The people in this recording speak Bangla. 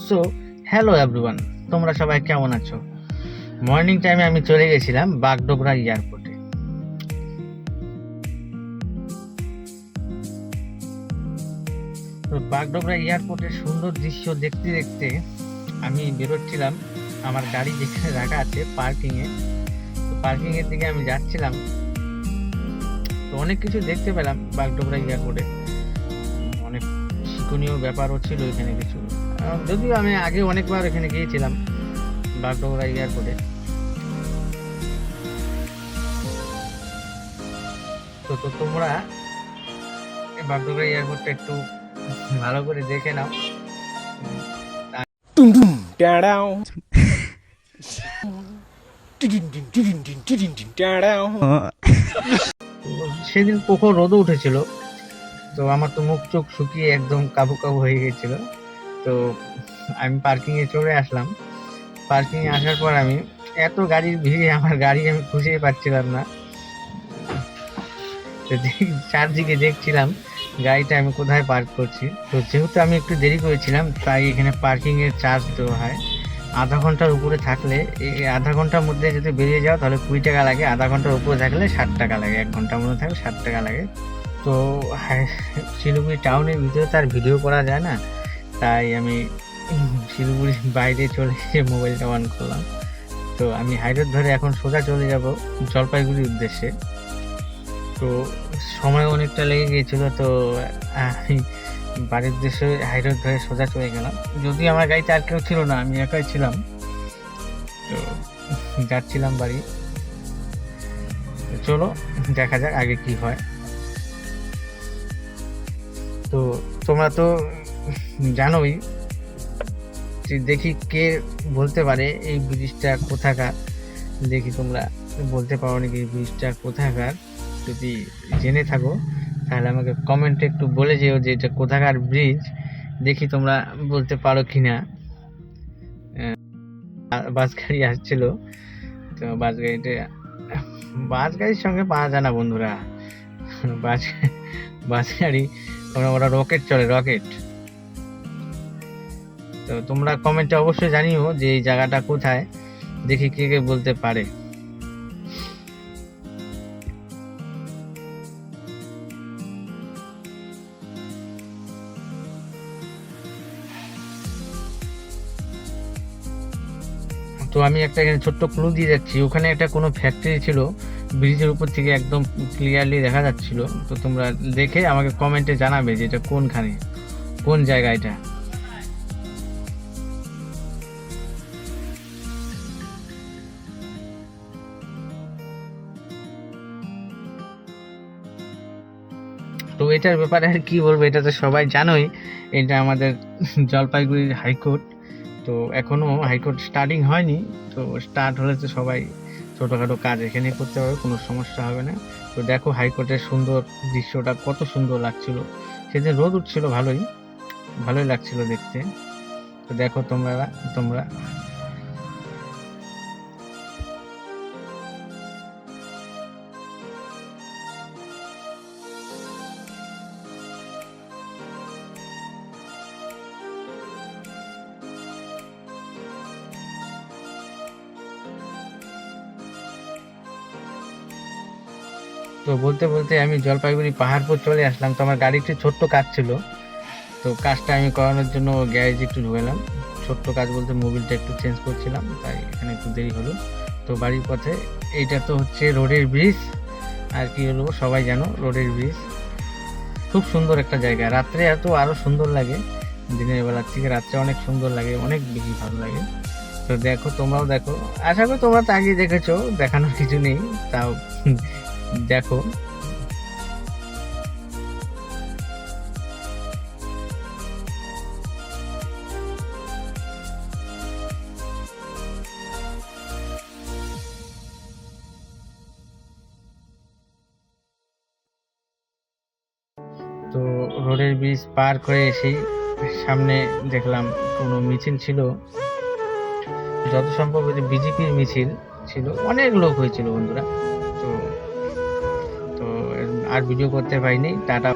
সো হ্যালো এভরিওয়ান, তোমরা সবাই কেমন আছো? মর্নিং টাইমে আমি চলে গেছিলাম বাগডোগরা এয়ারপোর্টে। তো বাগডোগরা এয়ারপোর্টের সুন্দর দৃশ্য দেখতে দেখতে আমি বেরোচ্ছিলাম আমার গাড়ি যেখানে রাখা আছে পার্কিংয়ে। তো পার্কিংয়ের দিকে আমি যাচ্ছিলাম। তো অনেক কিছু দেখতে পেলাম বাগডোগরা এয়ারপোর্টে, অনেক শিক্ষণীয় ব্যাপারও ছিল এখানে কিছু। যদিও আমি আগে অনেকবার এখানে গিয়েছিলাম বাগডোগরা এয়ারপোর্টে। তো তোমরা এই বাগডোগরা এয়ারপোর্টটা একটু ভালো করে দেখে নাও। Dum dum down. Down. সেদিন প্রখর রোদও উঠেছিল, তো আমার তো মুখ চোখ শুকিয়ে একদম কাবু কাবু হয়ে গেছিল। তো আমি পার্কিংয়ে চলে আসলাম। পার্কিংয়ে আসার পর আমি এত গাড়ির ভিড়ে আমার গাড়ি আমি খুঁজেই পাচ্ছিলাম না। তো চারদিকে দেখছিলাম গাড়িটা আমি কোথায় পার্ক করছি। তো যেহেতু আমি একটু দেরি করেছিলাম, তাই এখানে পার্কিংয়ের চার্জ দেওয়া হয়। আধা ঘন্টার উপরে থাকলে, এই আধা ঘন্টার মধ্যে যদি বেরিয়ে যাও তাহলে 20 টাকা লাগে, আধা ঘন্টার উপরে থাকলে 60 টাকা লাগে, 1 ঘন্টার মধ্যে থাকলে 60 টাকা লাগে। তো শিলিগুড়ি টাউনের ভিতরে তার ভিডিও করা যায় না, তাই আমি শিলিগুড়ির বাইরে চলে এসে মোবাইলটা অন করলাম। তো আমি হাইরোড ধরে এখন সোজা চলে যাব জলপাইগুড়ির উদ্দেশ্যে। তো সময় অনেকটা লেগে গিয়েছিল, তো আমি বাড়ির উদ্দেশ্যে হাইরোড ধরে সোজা চলে গেলাম। যদিও আমার গাড়িতে আর কেউ ছিল না, আমি একাই ছিলাম। তো যাচ্ছিলাম বাড়ি। চলো দেখা যাক আগে কি হয়। তো তোমরা তো জানোই, দেখি কে বলতে পারে এই ব্রিজটা কোথাকার। দেখি তোমরা বলতে পারো নাকি এই ব্রিজটা কোথাকার। যদি জেনে থাকো তাহলে আমাকে কমেন্টে একটু বলে যেও যে এটা কোথাকার ব্রিজ। দেখি তোমরা বলতে পারো কিনা। বাস গাড়ি আসছিল, তো বাস গাড়ির সঙ্গে পাওয়া যায় না বন্ধুরা। বাস বাস গাড়ি ওরা রকেট চলে, রকেট। তো তোমরা কমেন্টে অবশ্যই জানিও যে এই জায়গাটা কোথায়, দেখি কে কে বলতে পারে। তো আমি একটা এখানে ছোট্ট ক্লু দিয়ে যাচ্ছি, ওখানে একটা কোনো ফ্যাক্টরি ছিল, ব্রিজের উপর থেকে একদম ক্লিয়ারলি দেখা যাচ্ছিল। তো তোমরা দেখে আমাকে কমেন্টে জানাবে যে এটা কোনখানে, কোন জায়গা এটা। তো এটার ব্যাপারে আর কি বলবো, এটা তো সবাই জানোই, এটা আমাদের জলপাইগুড়ির হাইকোর্ট। তো এখনো হাইকোর্ট স্টার্টিং হয়নি, তো স্টার্ট হলে তো সবাই ছোটোখাটো কাজ এখানে করতে পারবে, কোনো সমস্যা হবে না। তো দেখো হাইকোর্টের সুন্দর দৃশ্যটা কত সুন্দর লাগছিল। সেদিন রোদ উঠছিল, ভালোই ভালোই লাগছিল দেখতে। তো দেখো তোমরা তো বলতে বলতে আমি জলপাইগুড়ি পাহাড়পুর চলে আসলাম। তো আমার গাড়িতে ছোট্ট কাজ ছিল, তো কাজটা আমি করানোর জন্য গ্যারেজে একটু ঢুকলাম। ছোট্ট কাজ বলতে মোবিলটা একটু চেঞ্জ করছিলাম, তাই এখানে একটু দেরি হলো। তো বাড়ির পথে, এইটা তো হচ্ছে রোডের ব্রিজ, আর কি হলো সবাই জানো, রোডের ব্রিজ খুব সুন্দর একটা জায়গা। রাত্রে এত আরো সুন্দর লাগে, দিনের বেলার থেকে রাত্রে অনেক সুন্দর লাগে, অনেক বেশি ভালো লাগে। তো দেখো, তোমরাও দেখো, আশা করি তোমরা তো আগে দেখেছো, দেখানোর কিছু নেই, তাও দেখো। তো রোডের ব্রিজ পার করে এসেই সামনে দেখলাম কোনো মিছিল ছিল, যত সম্ভব বিজেপির মিছিল ছিল, অনেক লোক হয়েছিল বন্ধুরা। তো তো আর ভিডিও করতে পারিনি, টাটা।